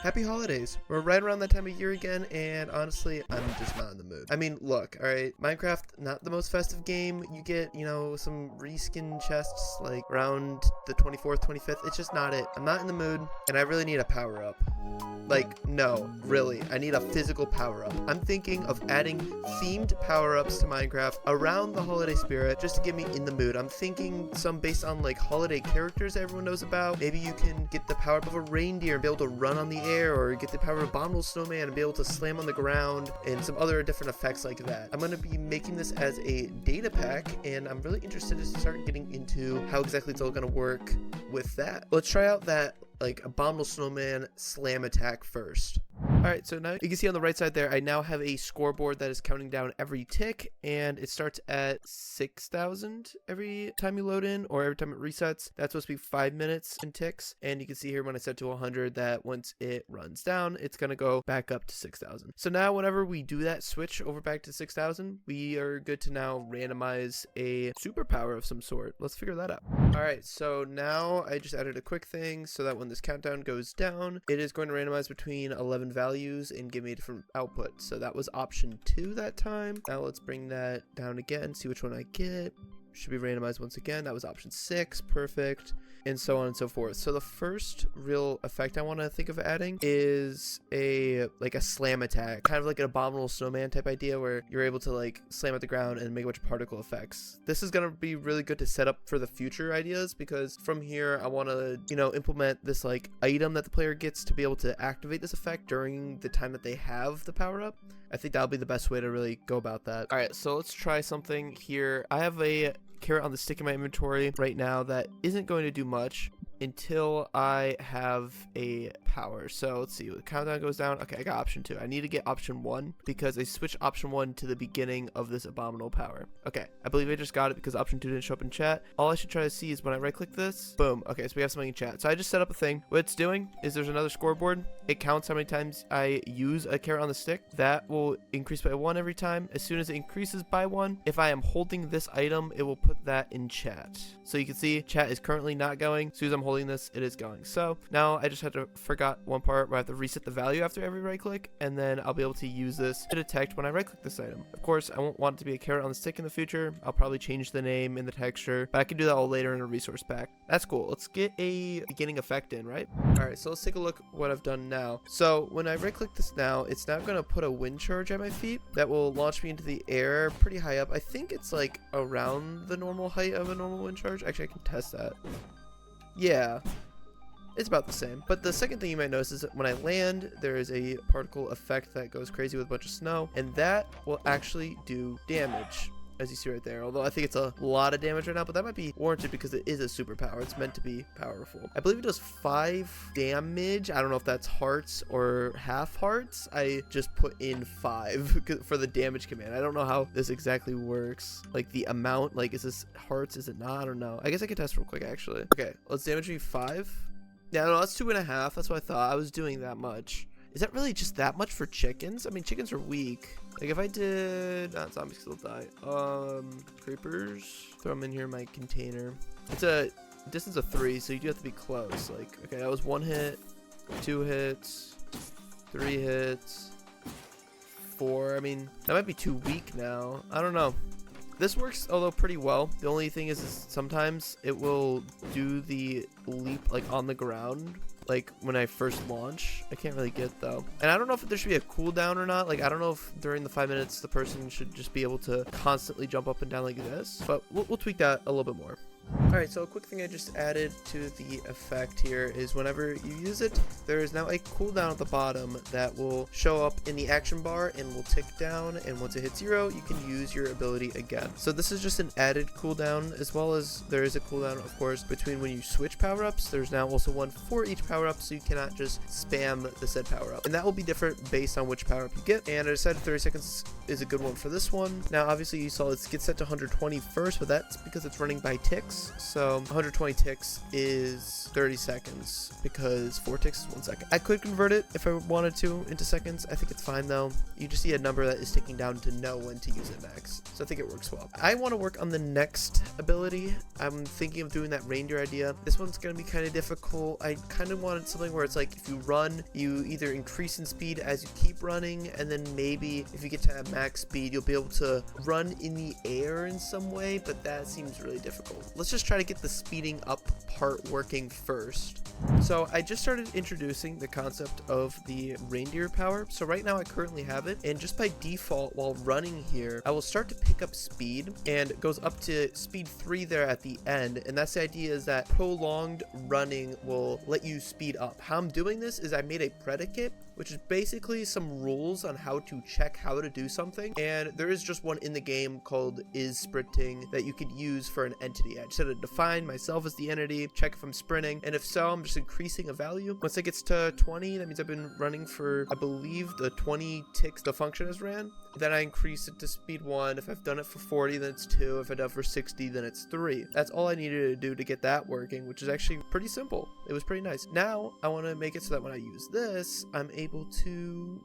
Happy holidays. We're right around that time of year again, and honestly, I'm just not in the mood. I mean, look, alright, Minecraft, not the most festive game. You get, you know, some reskin chests, like, around the 24th, 25th. It's just not it. I'm not in the mood, and I really need a power-up. Like, no, really, I need a physical power-up. I'm thinking of adding themed power-ups to Minecraft around the holiday spirit, just to get me in the mood. I'm thinking some based on, like, holiday characters everyone knows about. Maybe you can get the power-up of a reindeer and be able to run on the air, or get the power of abominable snowman and be able to slam on the ground, and some other different effects like that. I'm going to be making this as a data pack, and I'm really interested to start getting into how exactly it's all going to work with that. Let's try out that like abominable snowman slam attack first. Alright, so now you can see on the right side there, I now have a scoreboard that is counting down every tick, and it starts at 6,000 every time you load in, or every time it resets. That's supposed to be 5 minutes in ticks, and you can see here when I set to 100 that once it runs down, it's going to go back up to 6,000. So now whenever we do that switch over back to 6,000, we are good to now randomize a superpower of some sort. Let's figure that out. Alright, so now I just added a quick thing so that when this countdown goes down, it is going to randomize between 11 values and give me a different output. So that was option 2 that time. Now let's bring that down again, see which one I get. Should be randomized once again. That was option 6. Perfect. And so on and so forth. So the first real effect I want to think of adding is a slam attack, kind of like an abominable snowman type idea where you're able to like slam at the ground and make a bunch of particle effects. This is going to be really good to set up for the future ideas, because from here I want to, you know, implement this like item that the player gets to be able to activate this effect during the time that they have the power up. I think that'll be the best way to really go about that. All right, so let's try something here. I have a carrot on the stick in my inventory right now that isn't going to do much until I have a power. So let's see, the countdown goes down. Okay, I got option 2. I need to get option 1 because I switched option 1 to the beginning of this abominable power. Okay, I believe I just got it because option 2 didn't show up in chat. All I should try to see is when I right click this, boom. Okay, so we have something in chat. So I just set up a thing. What it's doing is there's another scoreboard. It counts how many times I use a carrot on the stick. That will increase by 1 every time. As soon as it increases by 1, if I am holding this item, it will put that in chat. So you can see chat is currently not going. As soon as I'm holding this, it is going. So now I just had to forgot one part where I have to reset the value after every right click, and then I'll be able to use this to detect when I right click this item. Of course, I won't want it to be a carrot on the stick in the future. I'll probably change the name and the texture, but I can do that all later in a resource pack. That's cool. Let's get a beginning effect in, right? All right, so let's take a look at what I've done now. So when I right click this now, it's now going to put a wind charge at my feet that will launch me into the air pretty high up. I think it's like around the normal height of a normal wind charge. Actually, I can test that. Yeah, it's about the same. But the second thing you might notice is that when I land, there is a particle effect that goes crazy with a bunch of snow, and that will actually do damage, as you see right there. Although I think it's a lot of damage right now, but that might be warranted because it is a superpower. It's meant to be powerful. I believe it does 5 damage. I don't know if that's hearts or half hearts. I just put in 5 for the damage command. I don't know how this exactly works. Like the amount, like is this hearts? Is it not? I don't know. I guess I can test real quick actually. Okay, let's damage me 5. Yeah, no, that's 2.5. That's what I thought. I was doing that much. Is that really just that much for chickens? I mean, chickens are weak. Like if I did, zombies still die. Creepers, throw them in here in my container. It's a distance of 3, so you do have to be close. Like, okay, that was 1 hit, 2 hits, 3 hits, 4. I mean, that might be too weak now. I don't know. This works, although pretty well. The only thing is sometimes it will do the leap like on the ground, like when I first launch. I can't really get though. And I don't know if there should be a cooldown or not. Like I don't know if during the 5 minutes the person should just be able to constantly jump up and down like this. But we'll tweak that a little bit more. Alright, so a quick thing I just added to the effect here is whenever you use it, there is now a cooldown at the bottom that will show up in the action bar and will tick down, and once it hits 0, you can use your ability again. So this is just an added cooldown, as well as there is a cooldown, of course, between when you switch power-ups. There's now also one for each power-up, so you cannot just spam the said power-up. And that will be different based on which power-up you get, and I decided 30 seconds is a good one for this one. Now, obviously, you saw it gets set to 120 first, but that's because it's running by ticks. ticks. So 120 ticks is 30 seconds because 4 ticks is 1 second. I could convert it if I wanted to into seconds. I think it's fine though. You just see a number that is ticking down to know when to use it max. So I think it works well. I want to work on the next ability. I'm thinking of doing that reindeer idea. This one's going to be kind of difficult. I kind of wanted something where it's like if you run, you either increase in speed as you keep running, and then maybe if you get to max speed, you'll be able to run in the air in some way, but that seems really difficult. Let's just try to get the speeding up part working first. So I just started introducing the concept of the reindeer power. So right now I currently have it, and just by default while running here, I will start to pick up speed, and it goes up to speed 3 there at the end. And that's the idea, is that prolonged running will let you speed up. How I'm doing this is I made a predicate, which is basically some rules on how to check how to do something. And there is just one in the game called is sprinting that you could use for an entity. I just had to define myself as the entity, check if I'm sprinting, and if so, I'm just increasing a value. Once it gets to 20, that means I've been running for, I believe, the 20 ticks the function has ran. Then I increase it to speed 1. If I've done it for 40, then it's 2. If I've done it for 60, then it's 3. That's all I needed to do to get that working, which is actually pretty simple. It was pretty nice. Now I want to make it so that when I use this, I'm able to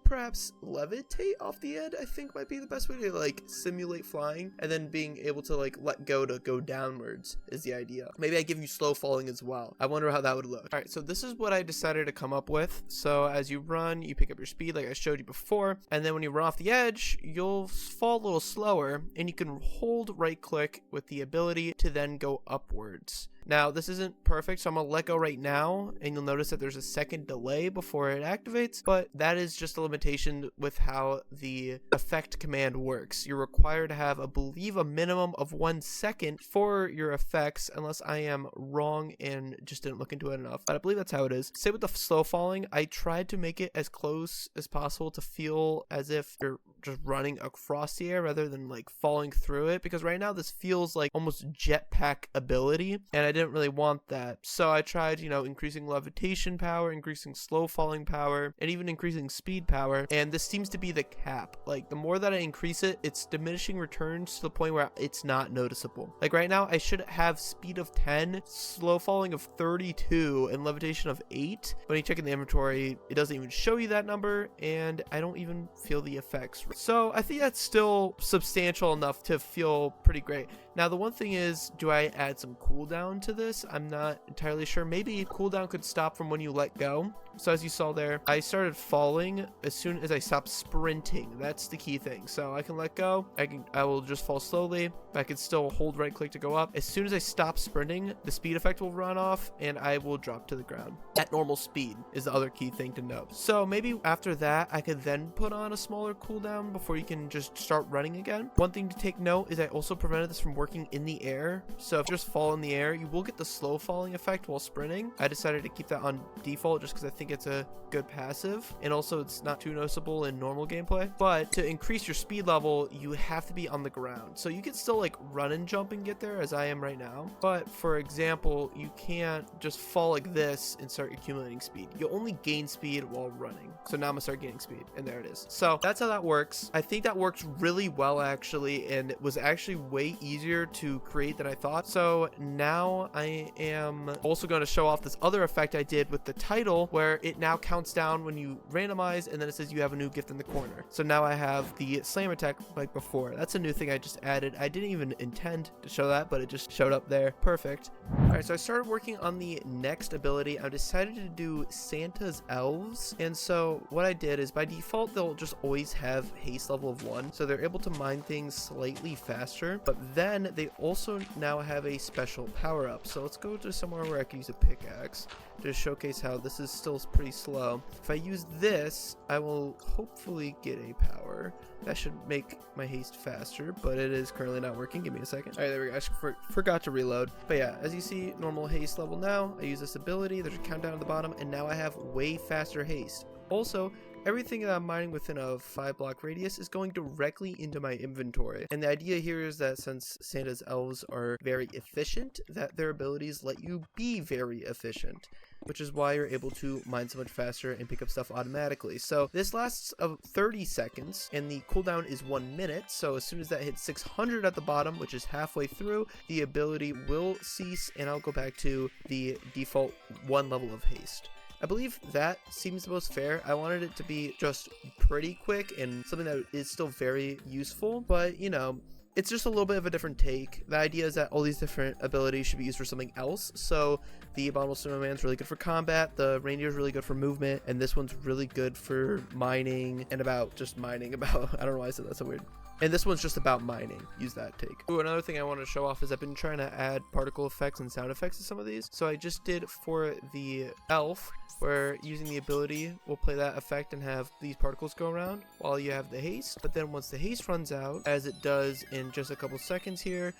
perhaps levitate off the end. I think might be the best way to like simulate flying, and then being able to like let go to go downwards is the idea. Maybe I give you slow falling as well. I wonder how that would look. All right, so this is what I decided to come up with. So as you run, you pick up your speed like I showed you before, and then when you run off the edge, you'll fall a little slower, and you can hold right click with the ability to then go upwards. Now, this isn't perfect, so I'm going to let go right now, and you'll notice that there's a second delay before it activates, but that is just a limitation with how the effect command works. You're required to have, I believe, a minimum of 1 second for your effects, unless I am wrong and just didn't look into it enough, but I believe that's how it is. Say with the slow falling, I tried to make it as close as possible to feel as if you're just running across the air rather than like falling through it, because right now this feels like almost jetpack ability, and I didn't really want that. So I tried, you know, increasing levitation power, increasing slow falling power, and even increasing speed power, and this seems to be the cap. Like the more that I increase it, it's diminishing returns to the point where it's not noticeable. Like right now I should have speed of 10, slow falling of 32, and levitation of 8. When you check in the inventory, it doesn't even show you that number, and I don't even feel the effects. So I think that's still substantial enough to feel pretty great. Now the one thing is, do I add some cooldown to this? I'm not entirely sure. Maybe cooldown could stop from when you let go. So as you saw there, I started falling as soon as I stopped sprinting. That's the key thing. So I can let go. I will just fall slowly. I can still hold right click to go up. As soon as I stop sprinting, the speed effect will run off and I will drop to the ground at normal speed is the other key thing to note. So maybe after that, I could then put on a smaller cooldown before you can just start running again. One thing to take note is I also prevented this from working in the air. So if you just fall in the air, you will get the slow falling effect while sprinting. I decided to keep that on default just because I think it's a good passive, and also it's not too noticeable in normal gameplay. But to increase your speed level, you have to be on the ground. So you can still like run and jump and get there as I am right now, but for example, you can't just fall like this and start accumulating speed. You only gain speed while running. So now I'm gonna start gaining speed, and there it is. So that's how that works. I think that works really well actually, and it was actually way easier to create than I thought. So now I am also going to show off this other effect I did with the title, where it now counts down when you randomize, and then it says you have a new gift in the corner. So now I have the slam attack like before. That's a new thing I just added. I didn't even intend to show that, but it just showed up there. Perfect. All right, so I started working on the next ability. I decided to do Santa's elves, and so what I did is by default they'll just always have haste level of 1, so they're able to mine things slightly faster, but then they also now have a special power up. So let's go to somewhere where I can use a pickaxe to showcase how this is still pretty slow. If I use this, I will hopefully get a power. That should make my haste faster, but it is currently not working. Give me a second. All right, there we go. I forgot to reload. But yeah, as you see, normal haste level now. I use this ability. There's a countdown at the bottom, and now I have way faster haste. Also, everything that I'm mining within a 5-block radius is going directly into my inventory. And the idea here is that since Santa's elves are very efficient, that their abilities let you be very efficient, which is why you're able to mine so much faster and pick up stuff automatically. So this lasts 30 seconds, and the cooldown is 1 minute. So as soon as that hits 600 at the bottom, which is halfway through, the ability will cease, and I'll go back to the default 1 level of haste. I believe that seems the most fair. I wanted it to be just pretty quick and something that is still very useful, but you know, it's just a little bit of a different take. The idea is that all these different abilities should be used for something else. So the Abominable Snowman is really good for combat, the Reindeer is really good for movement, and this one's really good for mining and just mining about. I don't know why I said that so weird. And this one's just about mining. Use that take. Ooh, another thing I want to show off is I've been trying to add particle effects and sound effects to some of these. So I just did for the elf, where using the ability will play that effect and have these particles go around while you have the haste. But then once the haste runs out, as it does in just a couple seconds here,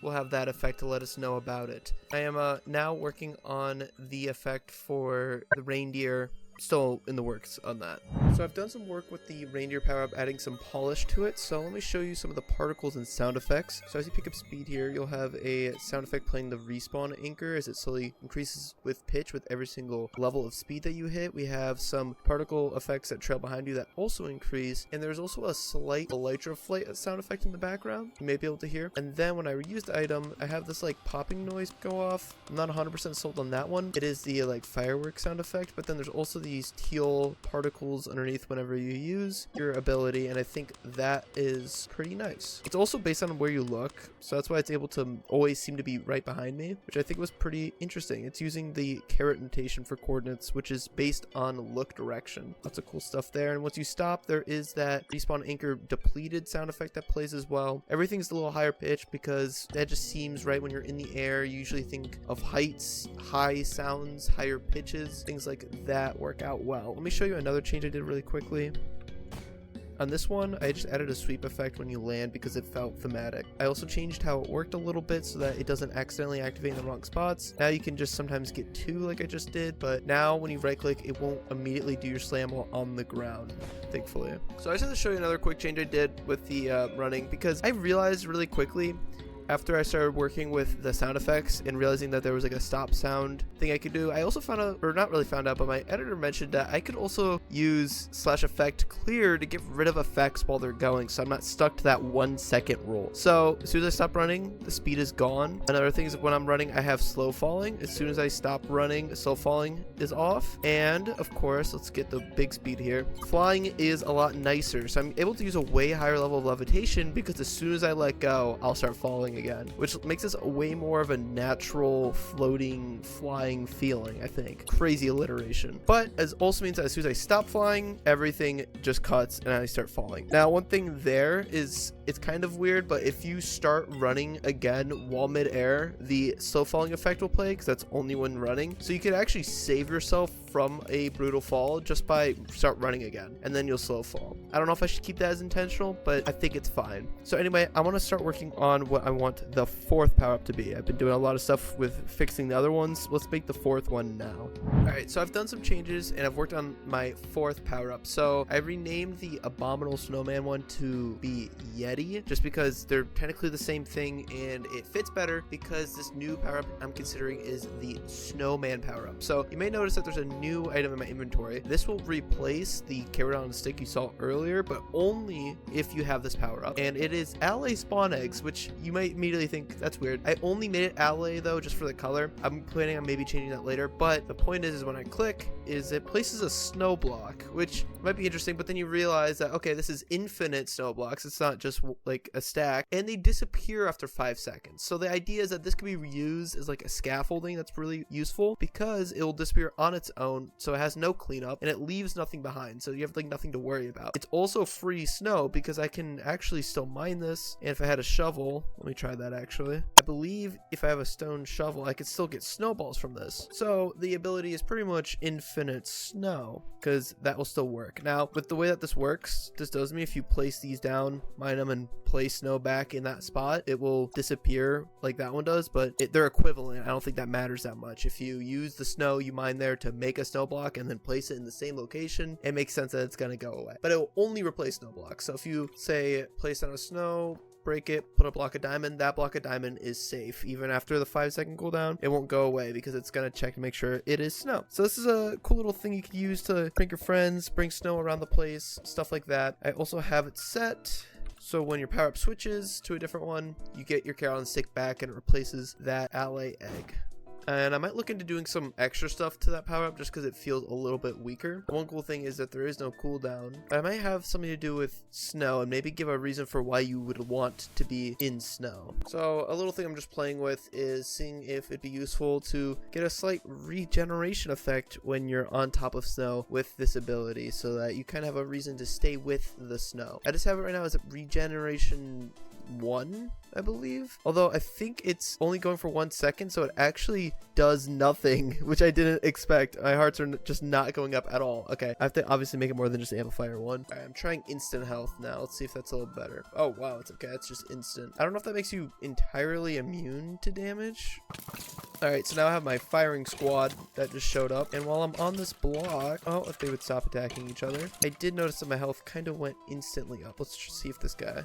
we'll have that effect to let us know about it. I am now working on the effect for the reindeer. Still in the works on that. So I've done some work with the reindeer power up, adding some polish to it. So let me show you some of the particles and sound effects. So as you pick up speed here, you'll have a sound effect playing the respawn anchor as it slowly increases with pitch with every single level of speed that you hit. We have some particle effects that trail behind you that also increase, and there's also a slight elytra flight sound effect in the background you may be able to hear. And then when I reuse the item, I have this like popping noise go off. I'm not 100% sold on that one. It is the like fireworks sound effect, but then there's also these teal particles underneath whenever you use your ability, and I think that is pretty nice. It's also based on where you look, so that's why it's able to always seem to be right behind me, which I think was pretty interesting. It's using the caret notation for coordinates, which is based on look direction. Lots of cool stuff there. And once you stop, there is that respawn anchor depleted sound effect that plays as well. Everything's a little higher pitch because that just seems right when you're in the air. You usually think of heights, high sounds, higher pitches, things like that work out well. Let me show you another change I did really quickly. On this one, I just added a sweep effect when you land because it felt thematic. I also changed how it worked a little bit so that it doesn't accidentally activate in the wrong spots. Now you can just sometimes get 2 like I just did, but now when you right click, it won't immediately do your slam while on the ground, thankfully. So I just had to show you another quick change I did with the running, because I realized really quickly after I started working with the sound effects and realizing that there was like a stop sound thing I could do, I also found out, or not really found out, but my editor mentioned that I could also use /effect clear to get rid of effects while they're going, so I'm not stuck to that 1 second rule. So as soon as I stop running, the speed is gone. Another thing is when I'm running, I have slow falling. As soon as I stop running, slow falling is off. And of course, let's get the big speed here. Flying is a lot nicer, so I'm able to use a way higher level of levitation because as soon as I let go, I'll start falling again, which makes this way more of a natural floating flying feeling. I think crazy alliteration, but as also means that as soon as I stop flying, everything just cuts and I start falling. Now one thing there is, it's kind of weird, but if you start running again while mid-air, the slow falling effect will play because that's only when running, so you could actually save yourself from a brutal fall just by start running again, and then you'll slow fall. I don't know if I should keep that as intentional, but I think it's fine. So anyway, I want to start working on what I want the 4th power up to be. I've been doing a lot of stuff with fixing the other ones. Let's make the 4th one now. Alright, so I've done some changes and I've worked on my 4th power up. So I renamed the Abominable Snowman one to be Yeti, just because they're technically the same thing and it fits better because this new power up I'm considering is the Snowman power up. So you may notice that there's a new item in my inventory. This will replace the carrot on a stick you saw earlier, but only if you have this power up, and it is ally spawn eggs, which you might immediately think that's weird. I only made it ally though just for the color. I'm planning on maybe changing that later, but the point is when I click it places a snow block, which might be interesting, but then you realize that okay, this is infinite snow blocks. It's not just like a stack, and they disappear after 5 seconds. So the idea is that this could be reused as like a scaffolding. That's really useful because it will disappear on its own, so it has no cleanup and it leaves nothing behind, so you have like nothing to worry about. It's also free snow because I can actually still mine this, and if I had a shovel, let me try that actually. I believe if I have a stone shovel, I could still get snowballs from this. So the ability is pretty much infinite snow because that will still work. Now with the way that this works, this does mean if you place these down, mine them, and place snow back in that spot, it will disappear like that one does, but they're equivalent. I don't think that matters that much. If you use the snow you mine there to make a snow block and then place it in the same location, it makes sense that it's going to go away. But it will only replace snow blocks. So if you say place down a snow, break it, put a block of diamond, that block of diamond is safe. Even after the 5-second cooldown, it won't go away because it's going to check to make sure it is snow. So this is a cool little thing you could use to prank your friends, bring snow around the place, stuff like that. I also have it set so when your power up switches to a different one, you get your carrot on the stick back and it replaces that ally egg. And I might look into doing some extra stuff to that power up just because it feels a little bit weaker. One cool thing is that there is no cooldown. I might have something to do with snow and maybe give a reason for why you would want to be in snow. So a little thing I'm just playing with is seeing if it'd be useful to get a slight regeneration effect when you're on top of snow with this ability so that you kind of have a reason to stay with the snow. I just have it right now as a regeneration 1, I believe, although I think it's only going for 1 second, so it actually does nothing, which I didn't expect. My hearts are just not going up at all. Okay, I have to obviously make it more than just amplifier 1. All right, I'm trying instant health now. Let's see if that's a little better. Oh wow, it's okay, it's just instant. I don't know if that makes you entirely immune to damage. All right, so now I have my firing squad that just showed up, and while I'm on this block, oh, if they would stop attacking each other, I did notice that my health kind of went instantly up. Let's see if this guy,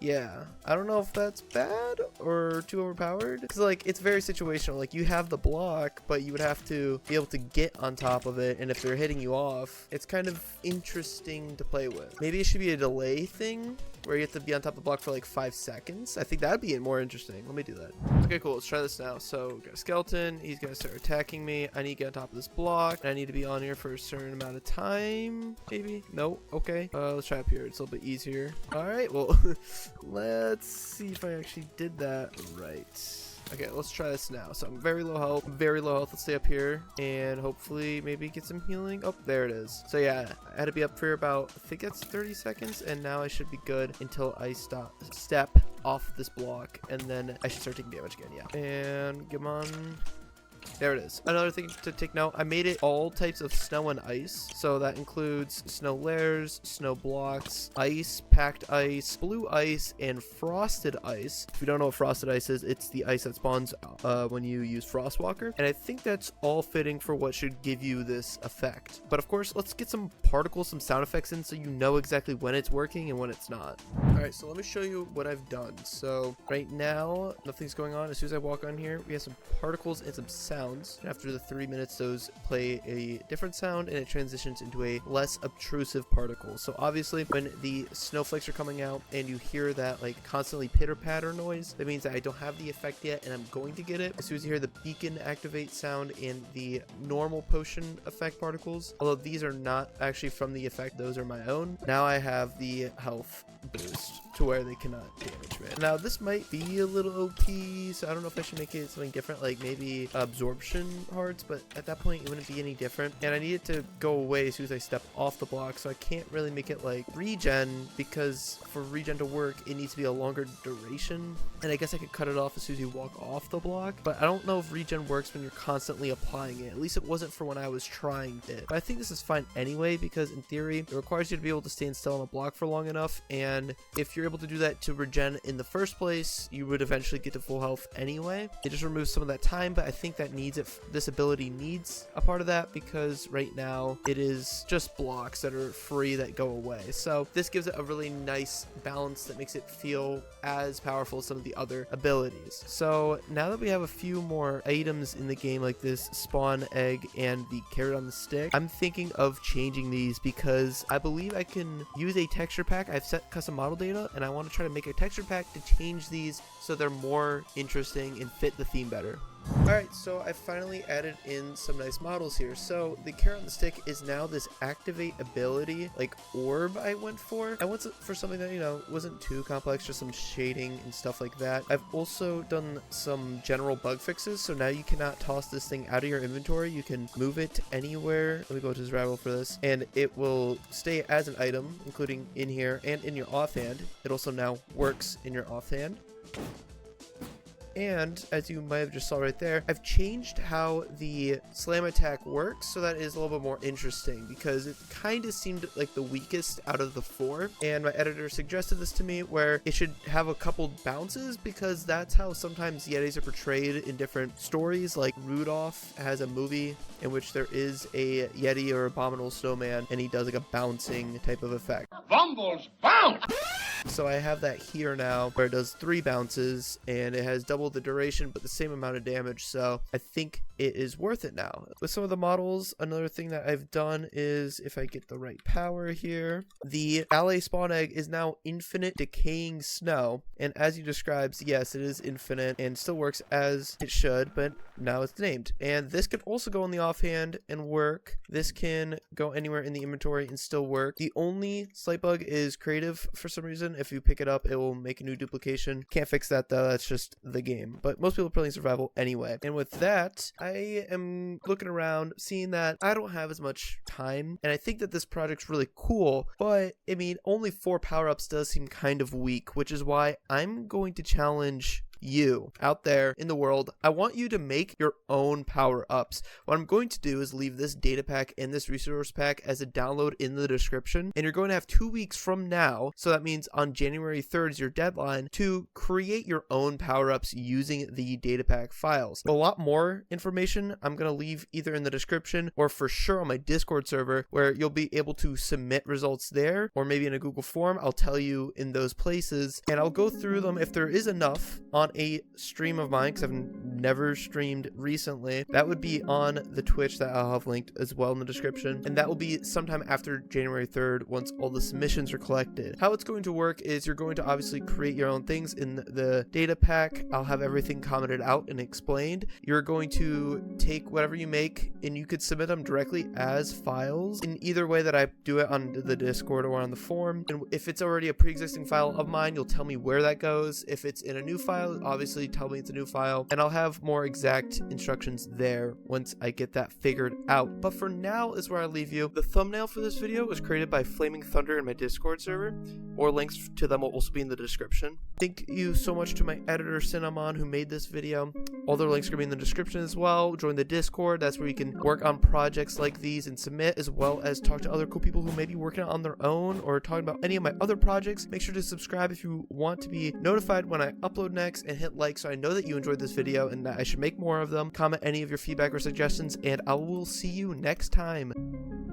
yeah, I don't know if that's bad or too overpowered, because like it's very situational. Like you have the block, but you would have to be able to get on top of it, and if they're hitting you off, it's kind of interesting to play with. Maybe it should be a delay thing where you have to be on top of the block for like 5 seconds. I think that'd be more interesting. Let me do that. Okay, cool, let's try this now. So we got a skeleton, he's gonna start attacking me. I need to get on top of this block, and I need to be on here for a certain amount of time, maybe. No, okay, let's try up here. It's a little bit easier. All right, well let's see if I actually did that right. Okay, let's try this now. So I'm very low health, Let's stay up here and hopefully maybe get some healing. Oh, there it is. So yeah, I had to be up for about, I think that's 30 seconds, and now I should be good until I step off this block, and then I should start taking damage again. Yeah, and come on. There it is. Another thing to take note, I made it all types of snow and ice. So that includes snow layers, snow blocks, ice, packed ice, blue ice, and frosted ice. If you don't know what frosted ice is, it's the ice that spawns when you use Frostwalker. And I think that's all fitting for what should give you this effect. But of course, let's get some particles, some sound effects in so you know exactly when it's working and when it's not. All right, so let me show you what I've done. So right now, nothing's going on. As soon as I walk on here, we have some particles and some sounds. And after the 3 minutes, those play a different sound and it transitions into a less obtrusive particle. So obviously when the snowflakes are coming out and you hear that like constantly pitter patter noise, that means that I don't have the effect yet and I'm going to get it. As soon as you hear the beacon activate sound and the normal potion effect particles, although these are not actually from the effect, those are my own. Now I have the health boost to where they cannot damage me. Now this might be a little OP, so I don't know if I should make it something different, like maybe absorption hearts, but at that point it wouldn't be any different, and I need it to go away as soon as I step off the block, so I can't really make it like regen, because for regen to work it needs to be a longer duration, and I guess I could cut it off as soon as you walk off the block, but I don't know if regen works when you're constantly applying it. At least it wasn't for when I was trying it, but I think this is fine anyway, because in theory it requires you to be able to stand still on a block for long enough, and if you're able to do that to regen in the first place, you would eventually get to full health anyway. It just removes some of that time, but I think that needs it. This ability needs a part of that, because right now it is just blocks that are free that go away. So this gives it a really nice balance that makes it feel as powerful as some of the other abilities. So now that we have a few more items in the game, like this spawn egg and the carrot on the stick, I'm thinking of changing these, because I believe I can use a texture pack. I've set custom model data, and I want to try to make a texture pack to change these so they're more interesting and fit the theme better. Alright, so I finally added in some nice models here. So the carrot on the stick is now this activate ability, like orb I went for. I went for something that, you know, wasn't too complex, just some shading and stuff like that. I've also done some general bug fixes, so now you cannot toss this thing out of your inventory. You can move it anywhere. Let me go to his rival for this, and it will stay as an item, including in here and in your offhand. It also now works in your offhand. And as you might have just saw right there, I've changed how the slam attack works so that it is a little bit more interesting, because it kind of seemed like the weakest out of the 4. And my editor suggested this to me, where it should have a couple bounces, because that's how sometimes Yetis are portrayed in different stories. Like Rudolph has a movie in which there is a Yeti or abominable snowman, and he does like a bouncing type of effect. Bumbles bounce! So I have that here now, where it does 3 bounces, and it has double the duration but the same amount of damage, so I think it is worth it now. With some of the models, another thing that I've done is, if I get the right power here, the ally spawn egg is now infinite decaying snow, and as you described, yes, it is infinite and still works as it should, but now it's named. And this can also go on the offhand and work. This can go anywhere in the inventory and still work. The only slight bug is creative for some reason. If you pick it up, it will make a new duplication. Can't fix that though, that's just the game. But most people are playing survival anyway. And with that, I am looking around, seeing that I don't have as much time, and I think that this project's really cool, but I mean, only 4 power-ups does seem kind of weak, which is why I'm going to challenge you out there in the world. I want you to make your own power-ups. What I'm going to do is leave this data pack and this resource pack as a download in the description, and you're going to have 2 weeks from now, so that means on January 3rd is your deadline, to create your own power-ups using the data pack files. A lot more information I'm going to leave either in the description or for sure on my Discord server, where you'll be able to submit results there, or maybe in a Google form. I'll tell you in those places, and I'll go through them if there is enough on a stream of mine, because I've never streamed recently. That would be on the Twitch that I'll have linked as well in the description, and that will be sometime after January 3rd once all the submissions are collected. How it's going to work is you're going to obviously create your own things in the data pack. I'll have everything commented out and explained. You're going to take whatever you make and you could submit them directly as files in either way that I do it on the Discord or on the forum. And if it's already a pre-existing file of mine, you'll tell me where that goes. If it's in a new file, obviously tell me it's a new file, and I'll have more exact instructions there once I get that figured out. But for now is where I leave you. The thumbnail for this video was created by Flaming Thunder in my Discord server, or links to them will also be in the description. Thank you so much to my editor Cinnamon who made this video. All their links are going to be in the description as well. Join the Discord, that's where you can work on projects like these and submit, as well as talk to other cool people who may be working on their own or talking about any of my other projects. Make sure to subscribe if you want to be notified when I upload next, and hit like so I know that you enjoyed this video and that I should make more of them. Comment any of your feedback or suggestions, and I will see you next time.